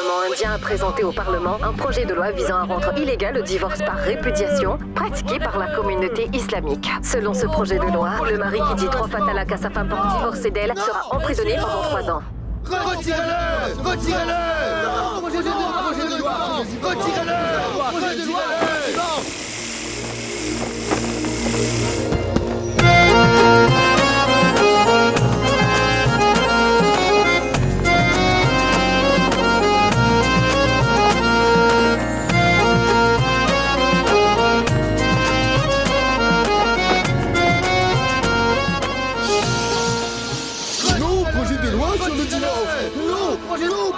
gouvernement indien a présenté au Parlement un projet de loi visant à rendre illégal le divorce par répudiation pratiqué par la communauté islamique. Selon ce projet de loi, le mari qui dit 3 fois talak à sa femme pour divorcer d'elle sera emprisonné pendant 3 ans. Retirez-le! Retirez-le! Projet de loi! Retirez-le! Projet de loi!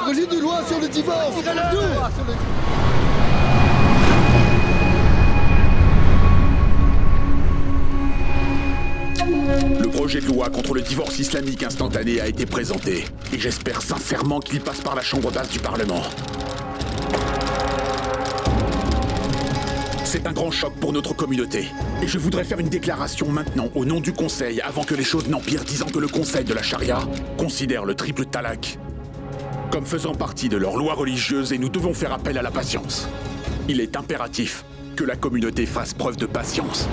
Projet de loi sur le divorce. Le projet de loi contre le divorce islamique instantané a été présenté. Et j'espère sincèrement qu'il passe par la chambre basse du Parlement. C'est un grand choc pour notre communauté. Et je voudrais faire une déclaration maintenant au nom du Conseil avant que les choses n'empirent, disant que le Conseil de la Charia considère le triple talak comme faisant partie de leur loi religieuse et nous devons faire appel à la patience. Il est impératif que la communauté fasse preuve de patience.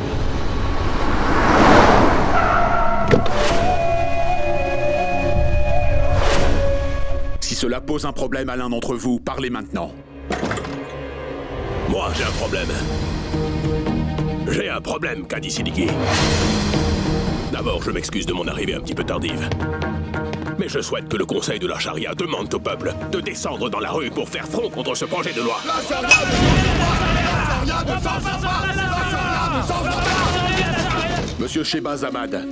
Si cela pose un problème à l'un d'entre vous, parlez maintenant. Moi, j'ai un problème. J'ai un problème, Kadi Siddiqui. D'abord, je m'excuse de mon arrivée un petit peu tardive. Mais je souhaite que le Conseil de la Charia demande au peuple de descendre dans la rue pour faire front contre ce projet de loi. La Charia ne changera pas! La Charia ne changera pas! Monsieur Shehbaz Ahmad,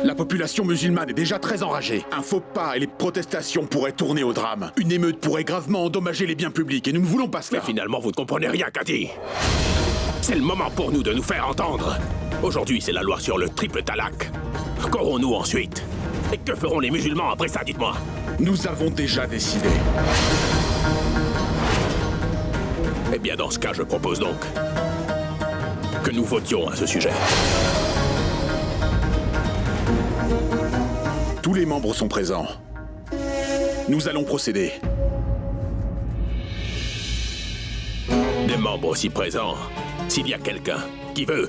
la population musulmane est déjà très enragée. Un faux pas et les protestations pourraient tourner au drame. Une émeute pourrait gravement endommager les biens publics et nous ne voulons pas cela. Mais finalement, vous ne comprenez rien, Kadi. C'est le moment pour nous de nous faire entendre. Aujourd'hui, c'est la loi sur le triple talak. Qu'aurons-nous ensuite? Et que feront les musulmans après ça, dites-moi? Nous avons déjà décidé. Eh bien, dans ce cas, je propose donc que nous votions à ce sujet. Tous les membres sont présents. Nous allons procéder. Des membres aussi présents, s'il y a quelqu'un qui veut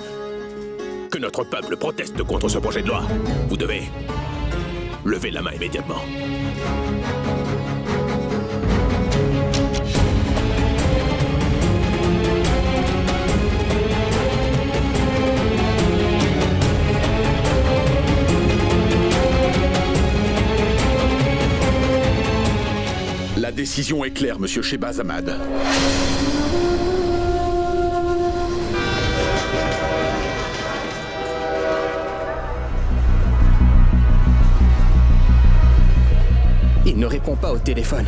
que notre peuple proteste contre ce projet de loi, vous devez lever la main immédiatement. La décision est claire, monsieur Shehbaz Ahmad. Il ne répond pas au téléphone.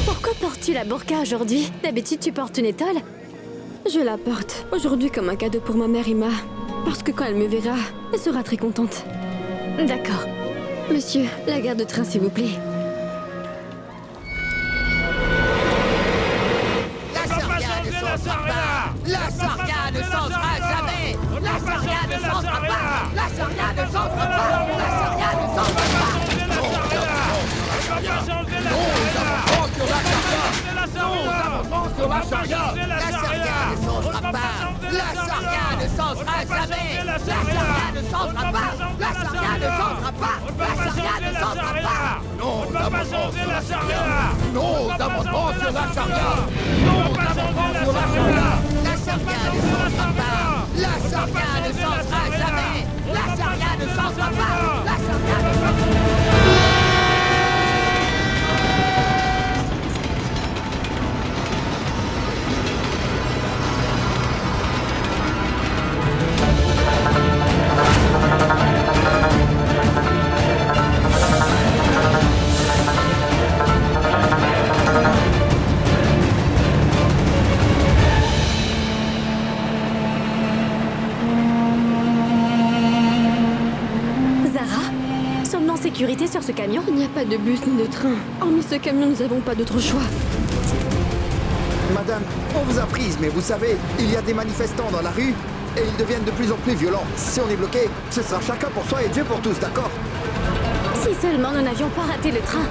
Pourquoi portes-tu la burqa aujourd'hui? D'habitude, tu portes une étole? Je la porte aujourd'hui comme un cadeau pour ma mère Ima. Parce que quand elle me verra, elle sera très contente. D'accord. Monsieur, la gare de train, s'il vous plaît. La Charia ne changera jamais! La Charia ne changera pas! La Charia ne changera pas! La Charia ne changera pas! Nous avançons sur la Charia! La Charia ne changera pas! La Charia ne changera jamais! La Charia ne changera pas! La Charia ne changera pas! La Charia ne changera pas! Nous avançons sur la Charia! Nous avançons sur la Charia! Nous avançons sur la Charia! La Charia ne changera pas! La Charia ne changera jamais! La Charia ne changera pas! La Charia ne changera pas! Sécurité sur ce camion? Il n'y a pas de bus ni de train. Hormis ce camion, nous n'avons pas d'autre choix. Madame, on vous a prise, mais vous savez, il y a des manifestants dans la rue et ils deviennent de plus en plus violents. Si on est bloqué, ce sera chacun pour soi et Dieu pour tous, d'accord? Si seulement nous n'avions pas raté le train.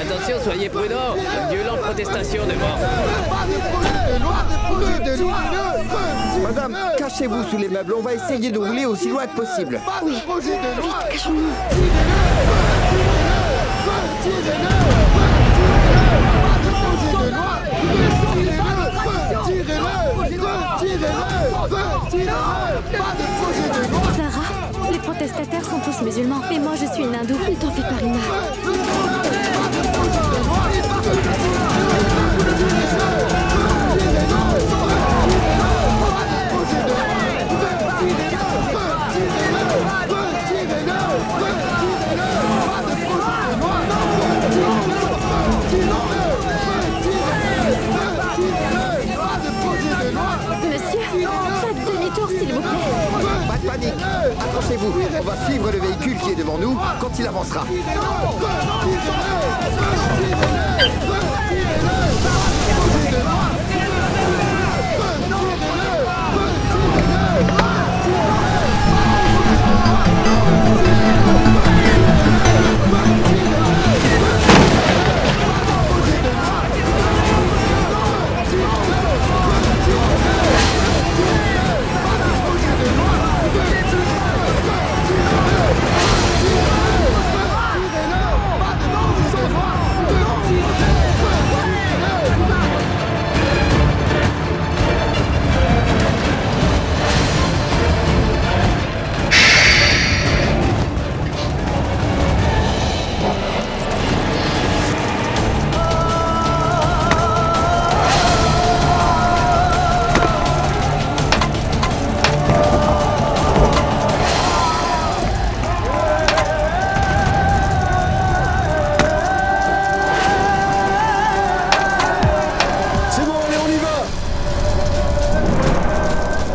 Attention, soyez prudents. Une violente protestation devant. Madame, cachez-vous sous les meubles. On va essayer de rouler aussi loin que possible. Oui, vite, cachons-nous. Sarah, les protestataires sont tous musulmans. Et moi, je suis une hindoue. Ne t'en fais pas, Rima. Monsieur, faites demi-tour, s'il vous plaît. Pas de panique. Accrochez-vous. On va suivre le véhicule qui est devant nous quand il avancera.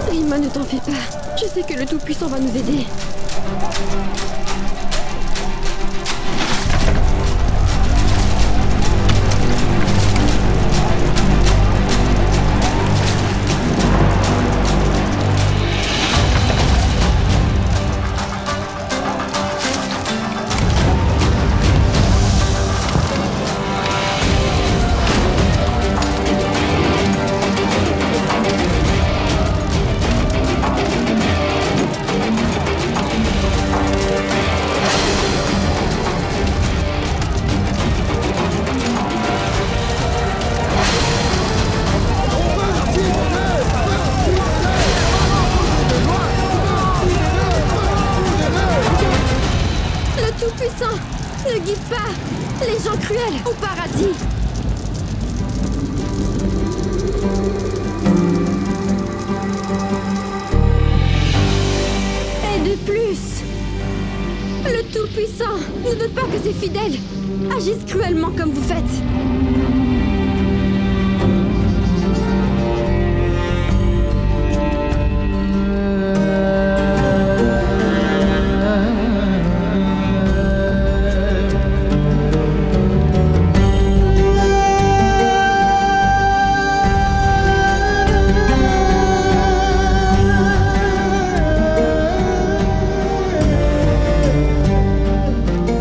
Rima, ne t'en fais pas. Je sais que le Tout-Puissant va nous aider. Le Tout-Puissant ne guide pas les gens cruels au paradis. Et de plus, le Tout-Puissant ne veut pas que ses fidèles agissent cruellement comme vous faites.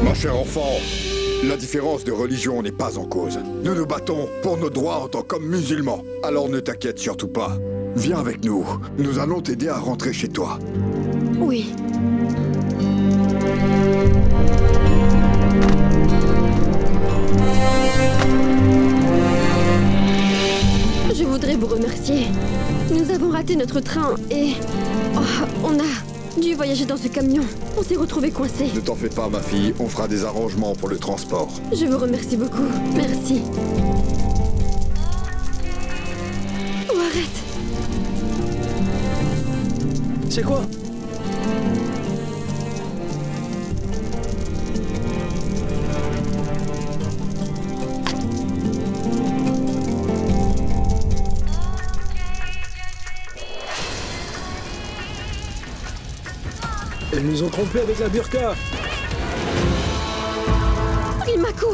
Ma chère enfant, la différence de religion n'est pas en cause. Nous nous battons pour nos droits en tant qu'hommes musulmans. Alors ne t'inquiète surtout pas. Viens avec nous. Nous allons t'aider à rentrer chez toi. Oui. Je voudrais vous remercier. Nous avons raté notre train et... oh, on a dû voyager dans ce camion. On s'est retrouvés coincés. Ne t'en fais pas, ma fille. On fera des arrangements pour le transport. Je vous remercie beaucoup. Merci. Oh, arrête. C'est quoi? Ils nous ont trompés avec la burqa. Rimako.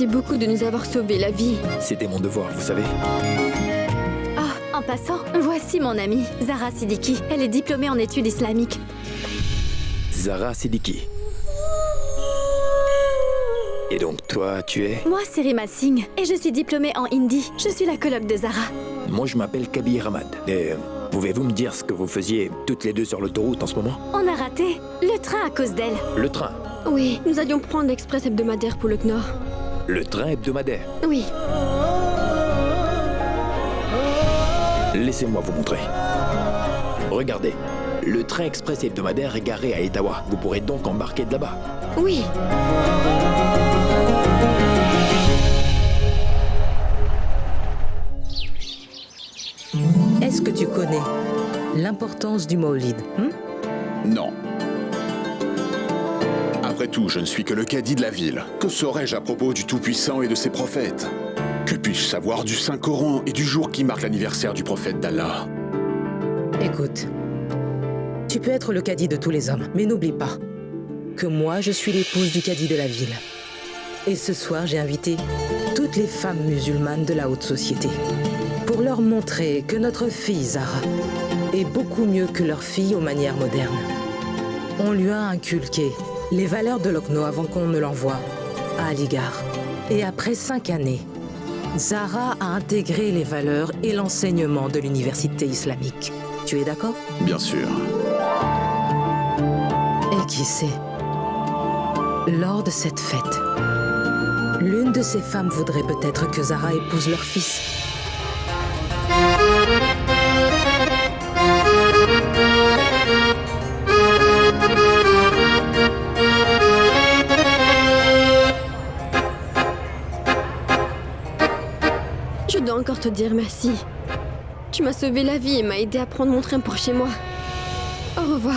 Merci beaucoup de nous avoir sauvé la vie. C'était mon devoir, vous savez. En passant, voici mon amie, Zara Siddiqui. Elle est diplômée en études islamiques. Zara Siddiqui. Et donc toi, tu es? Moi, c'est Rima Singh, et je suis diplômée en hindi. Je suis la coloc de Zara. Moi, je m'appelle Kabir Ahmad. Et pouvez-vous me dire ce que vous faisiez toutes les deux sur l'autoroute en ce moment? On a raté le train à cause d'elle. Le train? Oui, nous allions prendre l'express hebdomadaire pour le Knorr. Le train hebdomadaire? Oui. Laissez-moi vous montrer. Regardez, le train express hebdomadaire est garé à Etawah. Vous pourrez donc embarquer de là-bas. Oui. Est-ce que tu connais l'importance du Maulid Non. Après tout, je ne suis que le cadi de la ville. Que saurais-je à propos du Tout-Puissant et de ses prophètes? Que puis-je savoir du Saint-Coran et du jour qui marque l'anniversaire du prophète d'Allah? Écoute, tu peux être le cadi de tous les hommes, mais n'oublie pas que moi, je suis l'épouse du cadi de la ville. Et ce soir, j'ai invité toutes les femmes musulmanes de la haute société pour leur montrer que notre fille Zara est beaucoup mieux que leur fille aux manières modernes. On lui a inculqué les valeurs de Lucknow avant qu'on ne l'envoie à Aligarh. Et après 5 années, Zara a intégré les valeurs et l'enseignement de l'université islamique. Tu es d'accord? Bien sûr. Et qui sait, lors de cette fête, l'une de ces femmes voudrait peut-être que Zara épouse leur fils. Je dois encore te dire merci. Tu m'as sauvé la vie et m'as aidé à prendre mon train pour chez moi. Au revoir.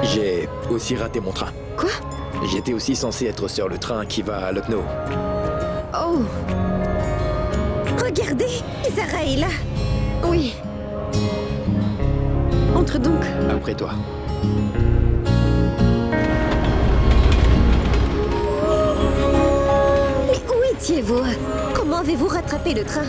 J'ai aussi raté mon train. Quoi? J'étais aussi censé être sur le train qui va à Lucknow. Oh. Regardez, Zara est là. Oui. Entre donc. Après toi. Mais où étiez-vous? Comment avez-vous rattrapé le train?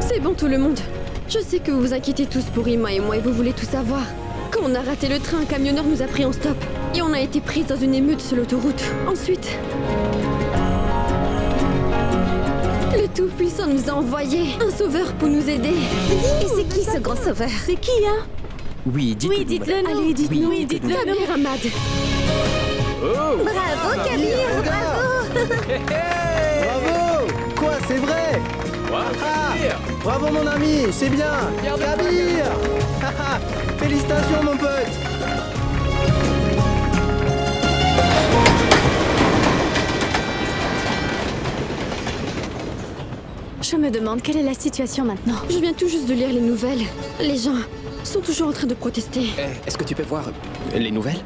C'est bon tout le monde. Je sais que vous vous inquiétez tous pour Rima et moi et vous voulez tout savoir. Quand on a raté le train, un camionneur nous a pris en stop. Et on a été pris dans une émeute sur l'autoroute. Ensuite... le Tout-Puissant nous a envoyé un sauveur pour nous aider. Et c'est qui ce grand sauveur? C'est qui, hein? Oui, dites-le. Oui, dites-le nous. Allez, dites-nous. Oui, dites-le nous. Kabir Ahmad. Oh! Bravo, Kabir, bravo. Bravo! Quoi, c'est vrai? Bravo mon ami, c'est bien! Kabir! Félicitations mon pote! Je me demande quelle est la situation maintenant. Je viens tout juste de lire les nouvelles. Les gens sont toujours en train de protester. Est-ce que tu peux voir les nouvelles?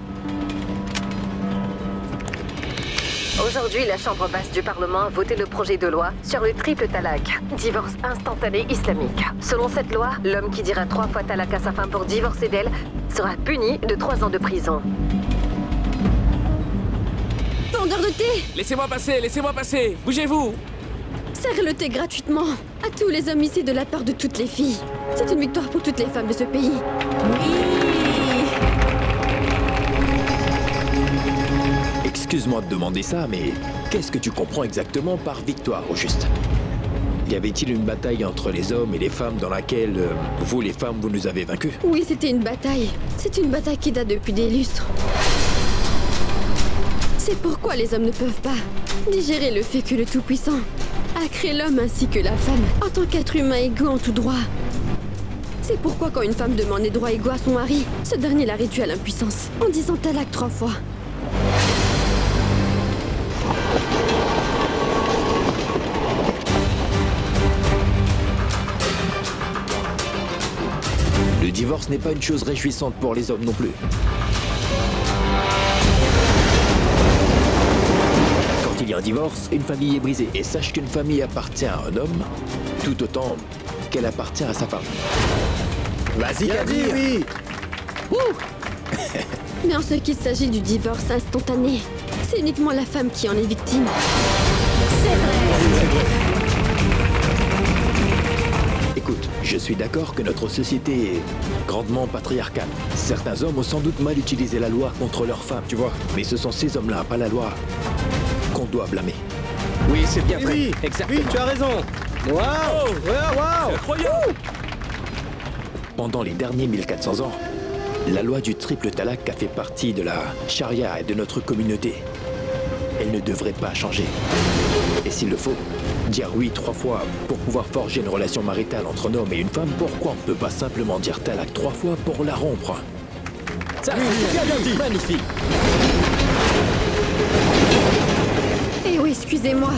Aujourd'hui, la Chambre basse du Parlement a voté le projet de loi sur le triple talak, divorce instantané islamique. Selon cette loi, l'homme qui dira 3 fois talak à sa femme pour divorcer d'elle sera puni de 3 ans de prison. Vendeur de thé! Laissez-moi passer, bougez-vous! Serre le thé gratuitement à tous les hommes ici de la part de toutes les filles. C'est une victoire pour toutes les femmes de ce pays. Oui! Excuse-moi de demander ça, mais qu'est-ce que tu comprends exactement par victoire, au juste? Y avait-il une bataille entre les hommes et les femmes dans laquelle, vous les femmes, vous nous avez vaincus? Oui, c'était une bataille. C'est une bataille qui date depuis des lustres. C'est pourquoi les hommes ne peuvent pas digérer le fait que le Tout-Puissant a créé l'homme ainsi que la femme en tant qu'être humain égaux en tout droit. C'est pourquoi quand une femme demande des droits égaux à son mari, ce dernier la réduit à l'impuissance en disant talak 3 fois. Le divorce n'est pas une chose réjouissante pour les hommes non plus. Quand il y a un divorce, une famille est brisée. Et sache qu'une famille appartient à un homme tout autant qu'elle appartient à sa femme. Vas-y, Kabir, oui! Mais en ce qui s'agit du divorce instantané, c'est uniquement la femme qui en est victime. C'est vrai. Écoute, je suis d'accord que notre société est grandement patriarcale. Certains hommes ont sans doute mal utilisé la loi contre leurs femmes, tu vois. Mais ce sont ces hommes-là, pas la loi, qu'on doit blâmer. Oui, c'est bien vrai. Oui, Exactement. oui, tu as raison. Waouh, waouh, Incroyable. Pendant les derniers 1400 ans, la loi du triple talak a fait partie de la charia et de notre communauté. Elle ne devrait pas changer. Et s'il le faut, dire oui 3 fois pour pouvoir forger une relation maritale entre un homme et une femme, pourquoi on ne peut pas simplement dire talak 3 fois pour la rompre? Ça, c'est bien dit. Magnifique. Eh oui, excusez-moi.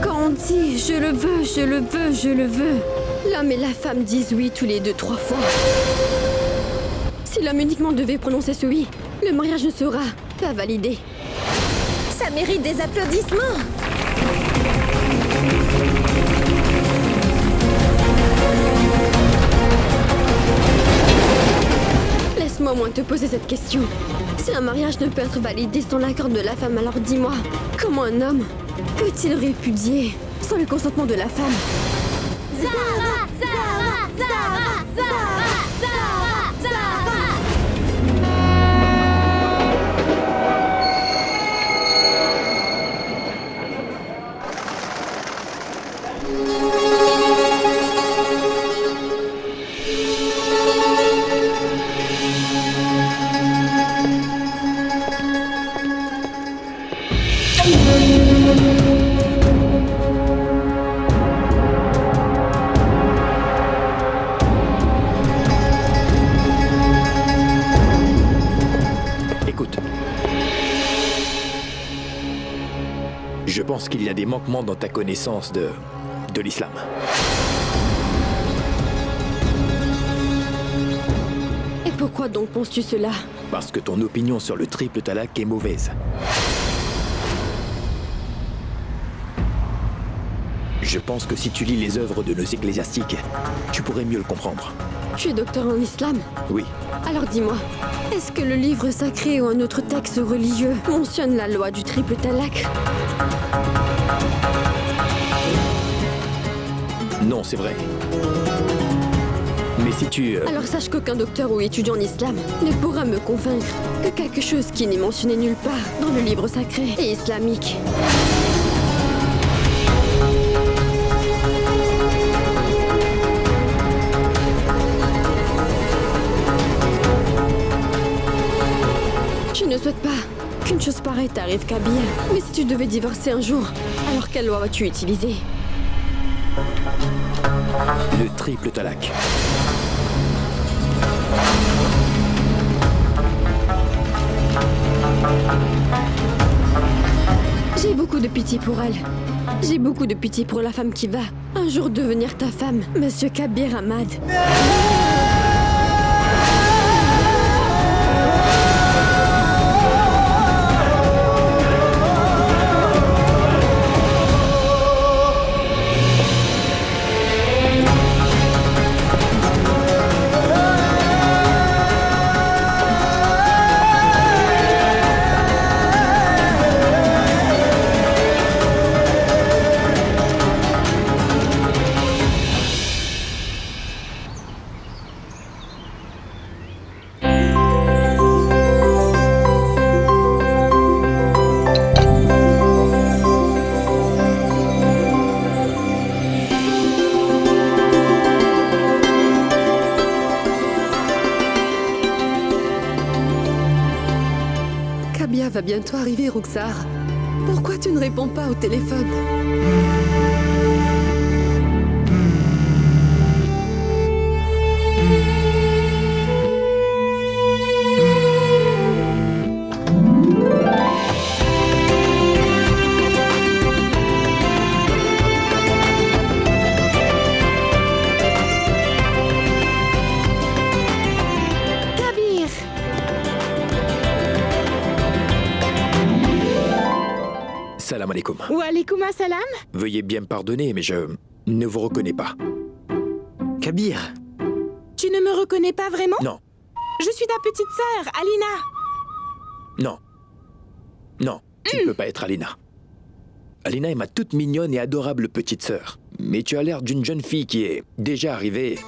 Quand on dit je le veux, je le veux, je le veux, l'homme et la femme disent oui tous les 2, 3 fois. Si l'homme uniquement devait prononcer ce oui, le mariage ne sera pas validé. Ça mérite des applaudissements. Laisse-moi au moins te poser cette question. Si un mariage ne peut être validé sans l'accord de la femme, alors dis-moi, comment un homme peut-il répudier sans le consentement de la femme? Zara, Zara, Zara, Zara, Zara, Zara. Écoute. Je pense qu'il y a des manquements dans ta connaissance de l'islam. Et pourquoi donc penses-tu cela? Parce que ton opinion sur le triple talak est mauvaise. Je pense que si tu lis les œuvres de nos ecclésiastiques, tu pourrais mieux le comprendre. Tu es docteur en islam? Oui. Alors dis-moi, est-ce que le livre sacré ou un autre texte religieux mentionne la loi du triple talak? Non, c'est vrai. Mais si tu... Alors sache qu'aucun docteur ou étudiant en islam ne pourra me convaincre que quelque chose qui n'est mentionné nulle part dans le livre sacré est islamique. Je ne souhaite pas qu'une chose pareille t'arrive, Kabir. Mais si tu devais divorcer un jour, alors quelle loi vas-tu utiliser? Le triple talak. J'ai beaucoup de pitié pour elle. J'ai beaucoup de pitié pour la femme qui va un jour devenir ta femme, Monsieur Kabir Ahmad. Kabia va bientôt arriver, Ruxar. Pourquoi tu ne réponds pas au téléphone? Salam alaikum. Wa alaikum assalam. Veuillez bien me pardonner, mais je ne vous reconnais pas. Kabir. Tu ne me reconnais pas vraiment? Non. Je suis ta petite sœur, Alina. Non. Non, tu ne peux pas être Alina. Alina est ma toute mignonne et adorable petite sœur. Mais tu as l'air d'une jeune fille qui est déjà arrivée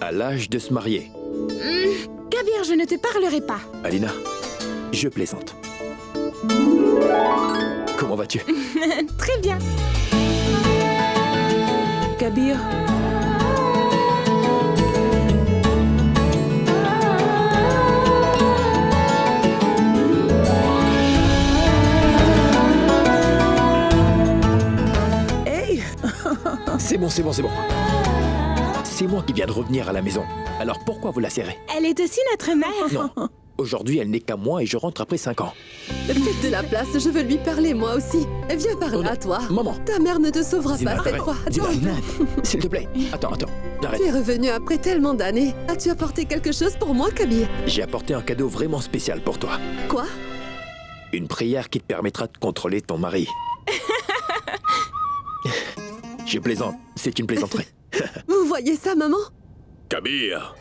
à l'âge de se marier. Kabir, je ne te parlerai pas. Alina, je plaisante. Comment vas-tu? Très bien. Kabir. Hey. C'est bon. C'est moi qui viens de revenir à la maison. Alors pourquoi vous la serrez? Elle est aussi notre mère. Non. Aujourd'hui, elle n'est qu'à moi et je rentre après 5 ans. Faites de la place, je veux lui parler moi aussi. Viens par là, toi. Maman. Ta mère ne te sauvera Zina, pas cette fois. Zina, s'il te plaît. Attends. Arrête. Tu es revenu après tellement d'années. As-tu apporté quelque chose pour moi, Kabir? J'ai apporté un cadeau vraiment spécial pour toi. Quoi? Une prière qui te permettra de contrôler ton mari. Je plaisante, c'est une plaisanterie. Vous voyez ça, maman? Kabir.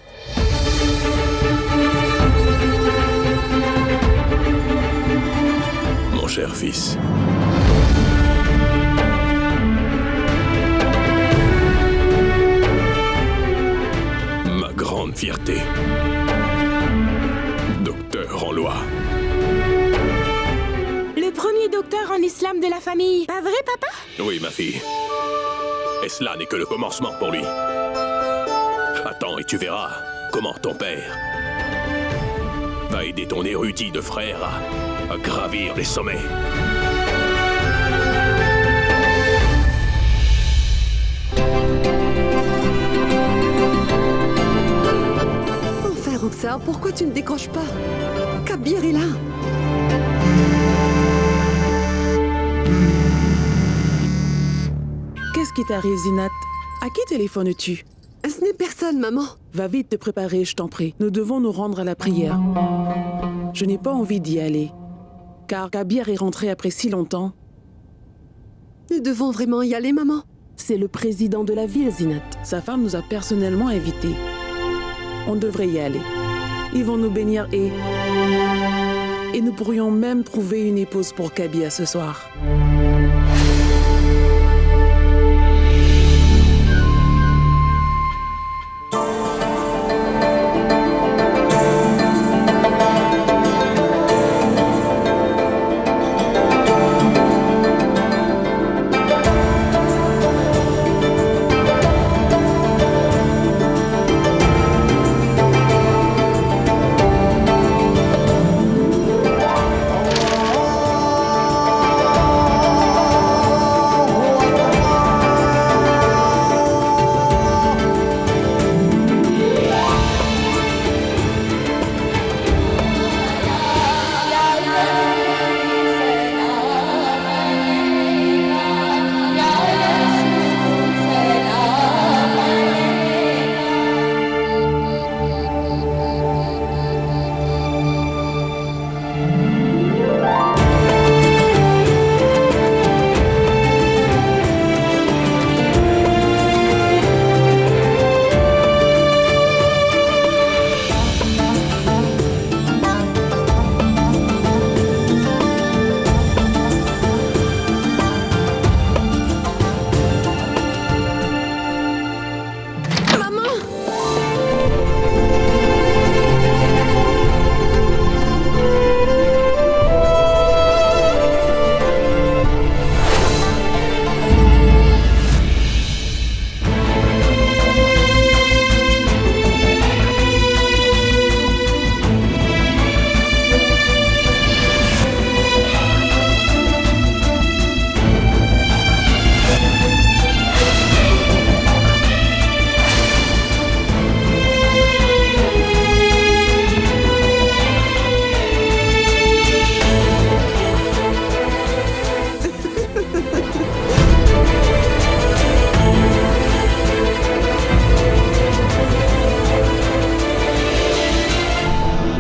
Mon cher fils. Ma grande fierté. Docteur en loi. Le premier docteur en islam de la famille. Pas vrai, papa? Oui, ma fille. Et cela n'est que le commencement pour lui. Attends et tu verras comment ton père va aider ton érudit de frère à gravir les sommets. Enfin, Roxar, pourquoi tu ne décroches pas? Kabir est là. Qu'est-ce qui t'arrive, Zinat? À qui téléphones-tu? Ce n'est personne, maman. Va vite te préparer, je t'en prie. Nous devons nous rendre à la prière. Je n'ai pas envie d'y aller. Car Kabir est rentré après si longtemps. Nous devons vraiment y aller, maman? C'est le président de la ville, Zinat. Sa femme nous a personnellement invités. On devrait y aller. Ils vont nous bénir et nous pourrions même trouver une épouse pour Kabir ce soir.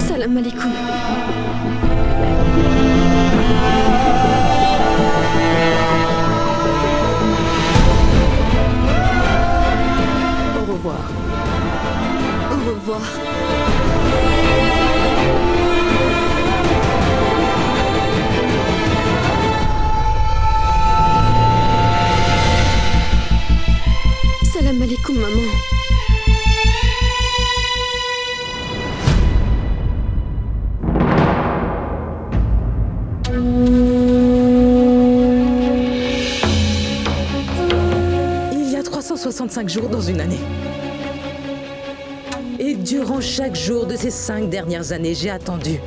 Salam alaikum. Au revoir. Au revoir. 365 jours dans une année. Et durant chaque jour de ces 5 dernières années, j'ai attendu.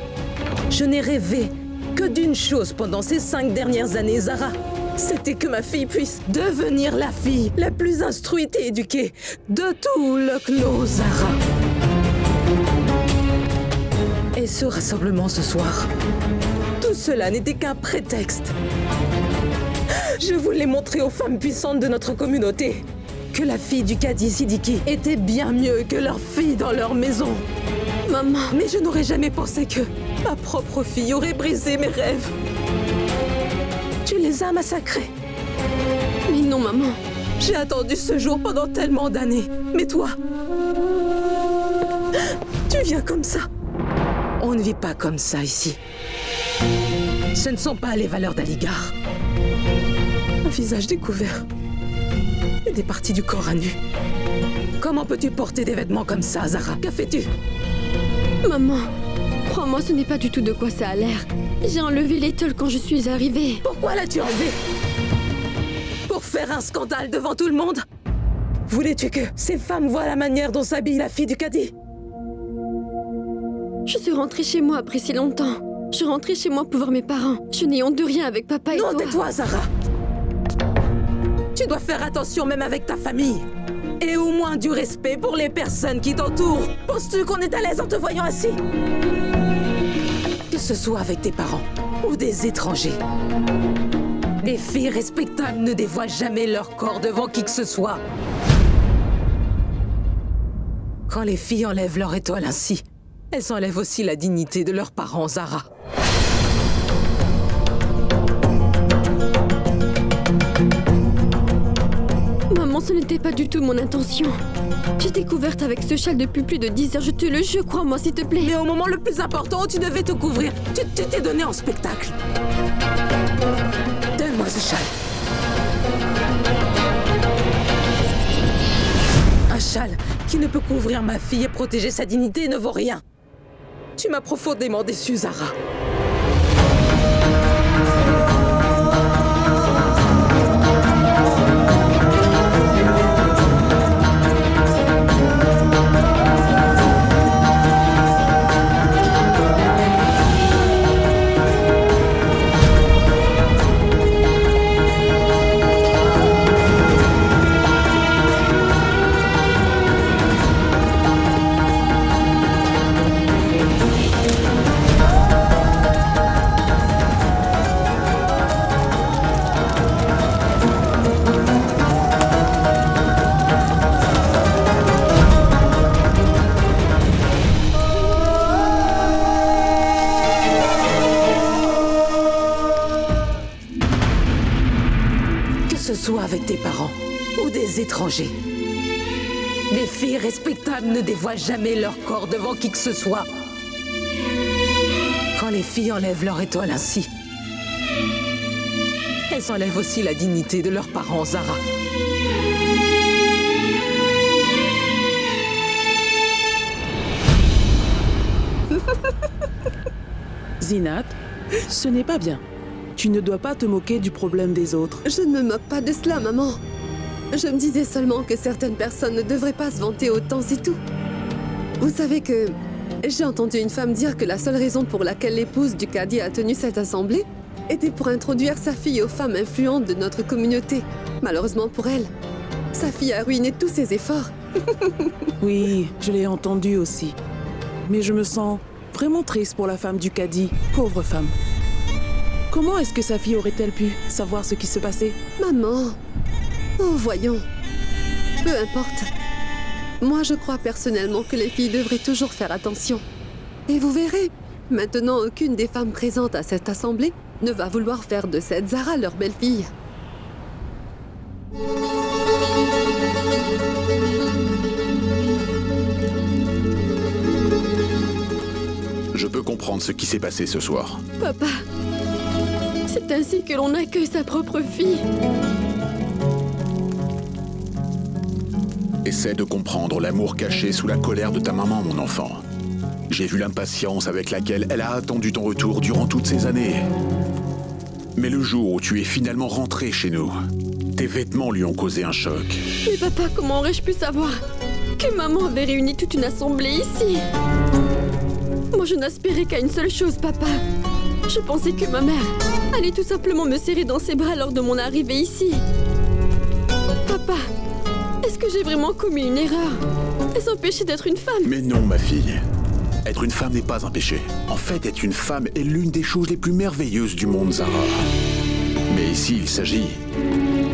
Je n'ai rêvé que d'une chose pendant ces 5 dernières années, Zara. C'était que ma fille puisse devenir la fille la plus instruite et éduquée de tout le clos, Zara. Et ce rassemblement ce soir, tout cela n'était qu'un prétexte. Je voulais montrer aux femmes puissantes de notre communauté que la fille du Cadi Siddiqui était bien mieux que leur fille dans leur maison. Maman, mais je n'aurais jamais pensé que ma propre fille aurait brisé mes rêves. Tu les as massacrés. Mais non, maman. J'ai attendu ce jour pendant tellement d'années. Mais toi, tu viens comme ça. On ne vit pas comme ça ici. Ce ne sont pas les valeurs d'Aligar. Un visage découvert et des parties du corps à nu. Comment peux-tu porter des vêtements comme ça, Zara? Que fais-tu? Maman, crois-moi, ce n'est pas du tout de quoi ça a l'air. J'ai enlevé l'étole quand je suis arrivée. Pourquoi l'as-tu enlevé? Pour faire un scandale devant tout le monde? Voulais-tu que ces femmes voient la manière dont s'habille la fille du Cadi? Je suis rentrée chez moi après si longtemps. Je suis rentrée chez moi pour voir mes parents. Je n'ai honte de rien avec papa et toi. Non, tais-toi, Zara. Tu dois faire attention même avec ta famille. Et au moins du respect pour les personnes qui t'entourent. Penses-tu qu'on est à l'aise en te voyant ainsi? Que ce soit avec tes parents ou des étrangers. Les filles respectables ne dévoilent jamais leur corps devant qui que ce soit. Quand les filles enlèvent leur étoile ainsi, elles enlèvent aussi la dignité de leurs parents, Zara. Maman, ce n'était pas du tout mon intention. J'étais couverte avec ce châle depuis plus de 10 heures, je te le jure, crois-moi, s'il te plaît. Mais au moment le plus important où tu devais te couvrir, tu t'es donné en spectacle. Donne-moi ce châle. Un châle qui ne peut couvrir ma fille et protéger sa dignité ne vaut rien. Tu m'as profondément déçue, Zara. Soit avec tes parents ou des étrangers. Les filles respectables ne dévoilent jamais leur corps devant qui que ce soit. Quand les filles enlèvent leur étoile ainsi, elles enlèvent aussi la dignité de leurs parents, Zara. Zinat, ce n'est pas bien. Tu ne dois pas te moquer du problème des autres. Je ne me moque pas de cela, maman. Je me disais seulement que certaines personnes ne devraient pas se vanter autant, c'est tout. Vous savez que j'ai entendu une femme dire que la seule raison pour laquelle l'épouse du Cadi a tenu cette assemblée était pour introduire sa fille aux femmes influentes de notre communauté. Malheureusement pour elle, sa fille a ruiné tous ses efforts. Oui, je l'ai entendu aussi. Mais je me sens vraiment triste pour la femme du Cadi. Pauvre femme. Comment est-ce que sa fille aurait-elle pu savoir ce qui se passait? Maman, oh voyons, peu importe. Moi je crois personnellement que les filles devraient toujours faire attention. Et vous verrez, maintenant aucune des femmes présentes à cette assemblée ne va vouloir faire de cette Zara leur belle-fille. Je peux comprendre ce qui s'est passé ce soir. Papa, c'est ainsi que l'on accueille sa propre fille. Essaie de comprendre l'amour caché sous la colère de ta maman, mon enfant. J'ai vu l'impatience avec laquelle elle a attendu ton retour durant toutes ces années. Mais le jour où tu es finalement rentré chez nous, Tes vêtements lui ont causé un choc. Mais papa, comment aurais-je pu savoir que maman avait réuni toute une assemblée ici? Moi, je n'aspirais qu'à une seule chose, papa. Je pensais que ma mère allait tout simplement me serrer dans ses bras lors de mon arrivée ici. Papa, est-ce que j'ai vraiment commis une erreur? Est-ce un péché d'être une femme? Mais non, ma fille. Être une femme n'est pas un péché. En fait, être une femme est l'une des choses les plus merveilleuses du monde, Zara. Mais ici, il s'agit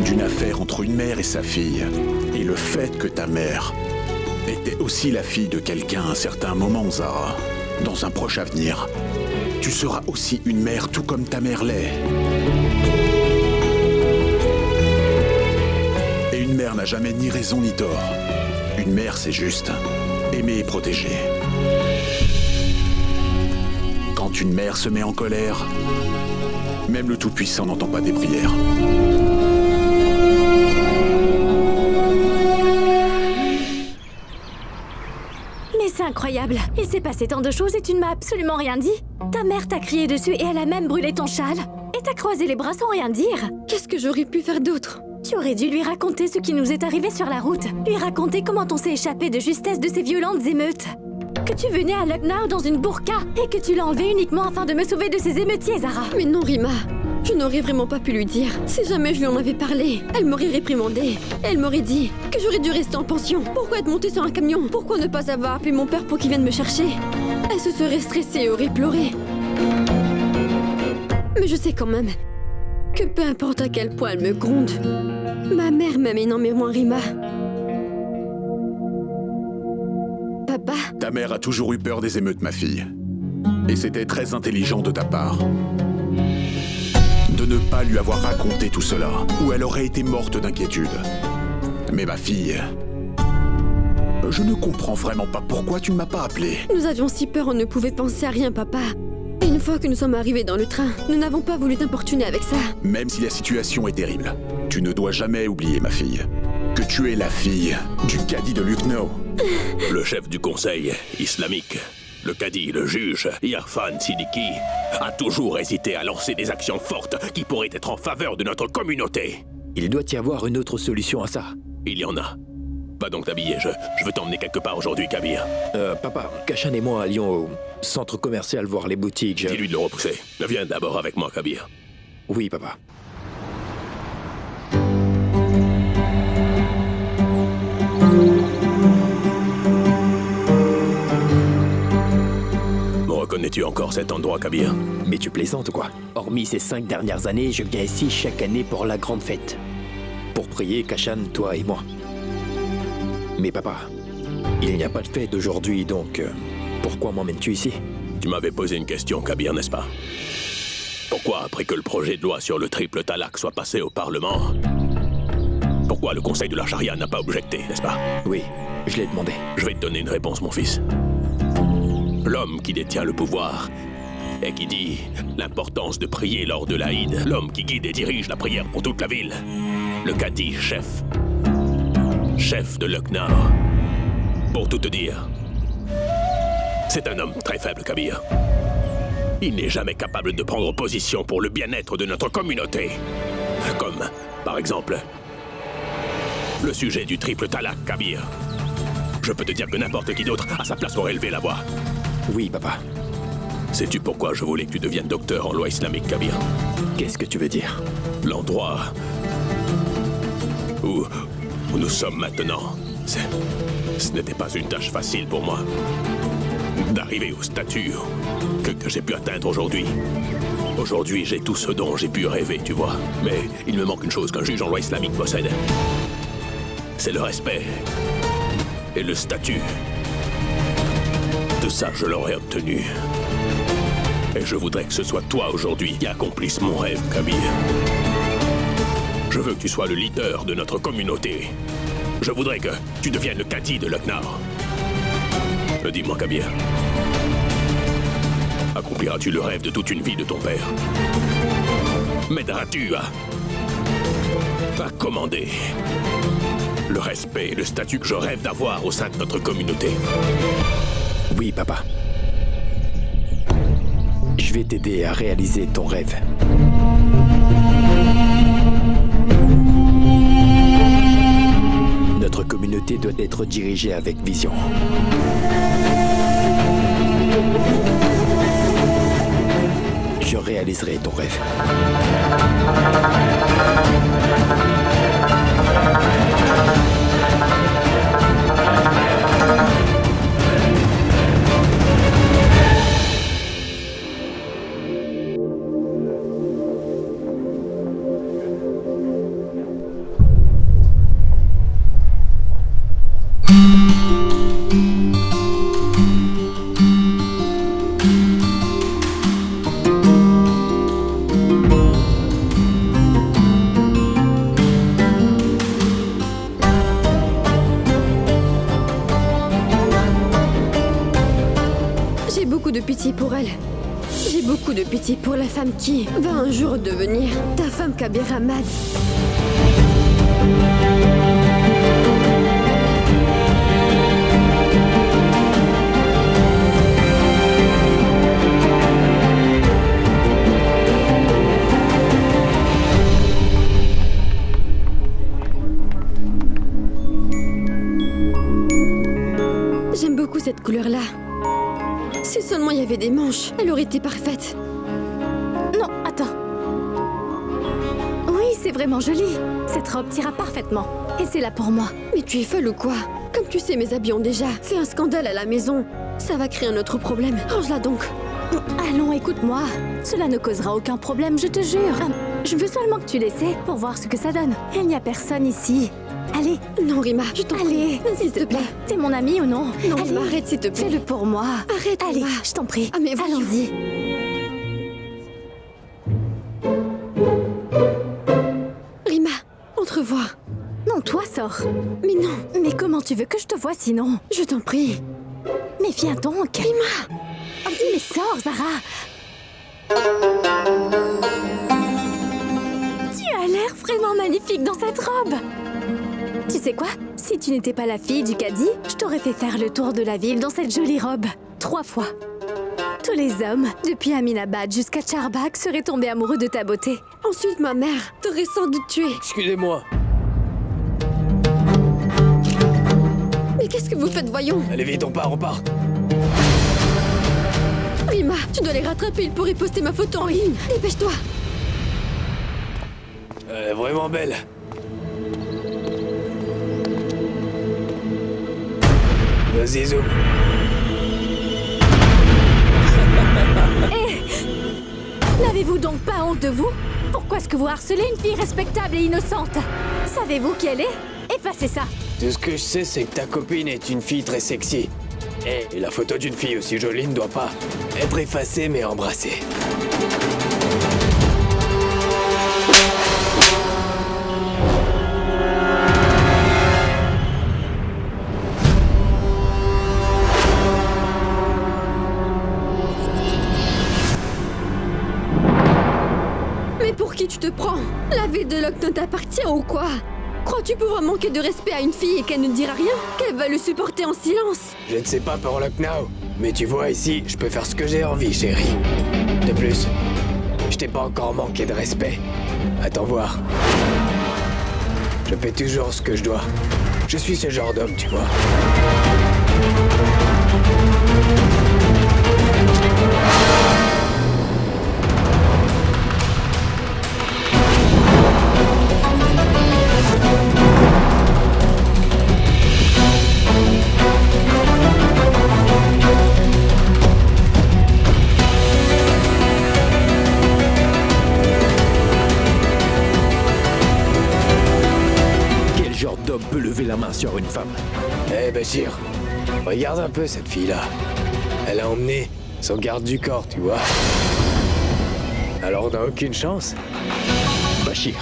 d'une affaire entre une mère et sa fille. Et le fait que ta mère était aussi la fille de quelqu'un à un certain moment, Zara, dans un proche avenir, tu seras aussi une mère tout comme ta mère l'est. Et une mère n'a jamais ni raison ni tort. Une mère, c'est juste aimer et protéger. Quand une mère se met en colère, même le Tout-Puissant n'entend pas tes prières. Mais c'est incroyable. Il s'est passé tant de choses et tu ne m'as absolument rien dit. Ta mère t'a crié dessus et elle a même brûlé ton châle. Et t'as croisé les bras sans rien dire. Qu'est-ce que j'aurais pu faire d'autre? Tu aurais dû lui raconter ce qui nous est arrivé sur la route. Lui raconter comment on s'est échappé de justesse de ces violentes émeutes. Que tu venais à Lucknow dans une burqa et que tu l'as enlevée uniquement afin de me sauver de ces émeutiers, Zara. Mais non, Rima. Je n'aurais vraiment pas pu lui dire. Si jamais je lui en avais parlé, elle m'aurait réprimandé. Elle m'aurait dit que j'aurais dû rester en pension. Pourquoi être montée sur un camion? Pourquoi ne pas avoir appelé mon père pour qu'il vienne me chercher? Elle se serait stressée et aurait pleuré. Mais je sais quand même que peu importe à quel point elle me gronde, ma mère m'aime énormément, Rima. Papa? Ta mère a toujours eu peur des émeutes, ma fille. Et c'était très intelligent de ta part de ne pas lui avoir raconté tout cela, ou elle aurait été morte d'inquiétude. Mais ma fille, je ne comprends vraiment pas pourquoi tu ne m'as pas appelé. Nous avions si peur, on ne pouvait penser à rien, papa. Et une fois que nous sommes arrivés dans le train, nous n'avons pas voulu t'importuner avec ça. Même si la situation est terrible, tu ne dois jamais oublier, ma fille, que tu es la fille du cadi de Lucknow. Le chef du conseil islamique, le cadi, le juge, Irfan Siddiqui, a toujours hésité à lancer des actions fortes qui pourraient être en faveur de notre communauté. Il doit y avoir une autre solution à ça. Il y en a. Va donc t'habiller, je veux t'emmener quelque part aujourd'hui, Kabir. Papa, Kashan et moi allions au centre commercial voir les boutiques. Dis-lui de le repousser. Viens d'abord avec moi, Kabir. Oui, papa. Reconnais-tu encore cet endroit, Kabir? Mais tu plaisantes ou quoi? Hormis ces 5 dernières années, je viens ici chaque année pour la grande fête. Pour prier, Kashan, toi et moi. Mais papa, il n'y a pas de fête aujourd'hui, donc pourquoi m'emmènes-tu ici? Tu m'avais posé une question, Kabir, n'est-ce pas? Pourquoi, après que le projet de loi sur le triple talaq soit passé au Parlement, pourquoi le Conseil de la Charia n'a pas objecté, n'est-ce pas? Oui, je l'ai demandé. Je vais te donner une réponse, mon fils. L'homme qui détient le pouvoir et qui dit l'importance de prier lors de l'Aïd, l'homme qui guide et dirige la prière pour toute la ville, le cadi chef de Lucknow. Pour tout te dire, c'est un homme très faible, Kabir. Il n'est jamais capable de prendre position pour le bien-être de notre communauté. Comme, par exemple, le sujet du triple talaq, Kabir. Je peux te dire que n'importe qui d'autre à sa place aurait élevé la voix. Oui, papa. Sais-tu pourquoi je voulais que tu deviennes docteur en loi islamique, Kabir? Qu'est-ce que tu veux dire? L'endroit où nous sommes maintenant, ce n'était pas une tâche facile pour moi d'arriver au statut que j'ai pu atteindre aujourd'hui. Aujourd'hui, j'ai tout ce dont j'ai pu rêver, tu vois. Mais il me manque une chose qu'un juge en loi islamique possède. C'est le respect et le statut. Tout ça, je l'aurais obtenu. Et je voudrais que ce soit toi aujourd'hui qui accomplisse mon rêve, Kabir. Je veux que tu sois le leader de notre communauté. Je voudrais que tu deviennes le cadi de Lucknow. Dis-moi, Kabir. Accompliras-tu le rêve de toute une vie de ton père? M'aideras-tu à commander le respect et le statut que je rêve d'avoir au sein de notre communauté? Oui, papa. Je vais t'aider à réaliser ton rêve. communauté doit être dirigée avec vision. Je réaliserai ton rêve. J'ai beaucoup de pitié pour elle. J'ai beaucoup de pitié pour la femme qui va un jour devenir ta femme Kabir Ahmad. J'aime beaucoup cette couleur-là. Si seulement il y avait des manches, elle aurait été parfaite. Non, attends. Oui, c'est vraiment joli. Cette robe t'ira parfaitement. Et c'est là pour moi. Mais tu es folle ou quoi? Comme tu sais, mes habits ont déjà fait un scandale à la maison. Ça va créer un autre problème. Range-la donc. Allons, écoute-moi. Cela ne causera aucun problème, je te jure. Je veux seulement que tu l'essaies pour voir ce que ça donne. Il n'y a personne ici. Allez. Non, Rima, je t'en prie. Allez, s'il te plaît. T'es mon ami ou non? Non, allez, Rima, arrête, s'il te plaît. Fais-le pour moi. Arrête, allez, Rima. je t'en prie. Ah, mais allons-y. Rima, on te revoit. Non, toi, sors. Mais non. Mais comment tu veux que je te voie sinon? Je t'en prie. Mais viens donc. Rima. Mais sors, Zara. Tu as l'air vraiment magnifique dans cette robe. Tu sais quoi? Si tu n'étais pas la fille du caddie, je t'aurais fait faire le tour de la ville dans cette jolie robe. 3 fois. Tous les hommes, depuis Aminabad jusqu'à Charbagh, seraient tombés amoureux de ta beauté. Ensuite, ma mère t'aurait sans doute tué. Excusez-moi. Mais qu'est-ce que vous faites, voyons? Allez vite, on part. Rima, tu dois les rattraper, ils pourraient poster ma photo en ligne. Dépêche-toi. Elle est vraiment belle. Vas-y, zoom. N'avez-vous donc pas honte de vous? Pourquoi est-ce que vous harcelez une fille respectable et innocente? Savez-vous qui elle est? Effacez ça. Tout ce que je sais, c'est que ta copine est une fille très sexy. Et la photo d'une fille aussi jolie ne doit pas être effacée mais embrassée. Mais pour qui tu te prends? La ville de Lucknow t'appartient ou quoi? Crois-tu pouvoir manquer de respect à une fille et qu'elle ne dira rien? Qu'elle va le supporter en silence? Je ne sais pas pour Lucknow, mais tu vois ici, je peux faire ce que j'ai envie, chérie. De plus, je t'ai pas encore manqué de respect. Attends voir. Je fais toujours ce que je dois. Je suis ce genre d'homme, tu vois. Peut lever la main sur une femme. Eh Bachir, regarde un peu cette fille-là. Elle a emmené son garde du corps, tu vois. Alors on n'a aucune chance. Bachir.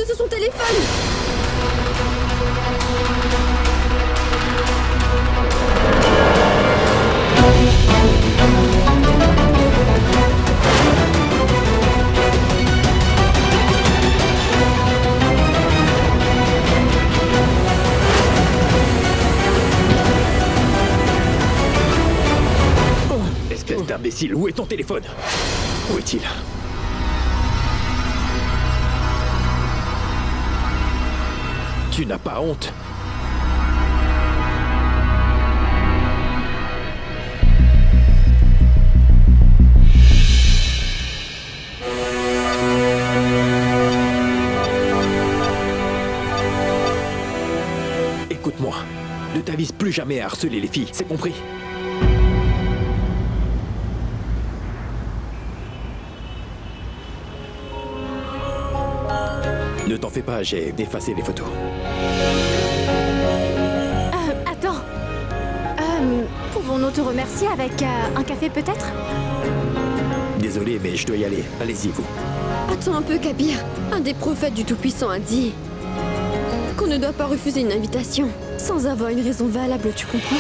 Sur son téléphone. Imbécile, où est ton téléphone? Où est-il? Tu n'as pas honte? Écoute-moi, ne t'avise plus jamais à harceler les filles, c'est compris? Ne t'en fais pas, j'ai effacé les photos. Attends. Pouvons-nous te remercier avec un café peut-être? Désolé, mais je dois y aller. Allez-y, vous. Attends un peu, Kabir. Un des prophètes du Tout-Puissant a dit qu'on ne doit pas refuser une invitation sans avoir une raison valable, tu comprends?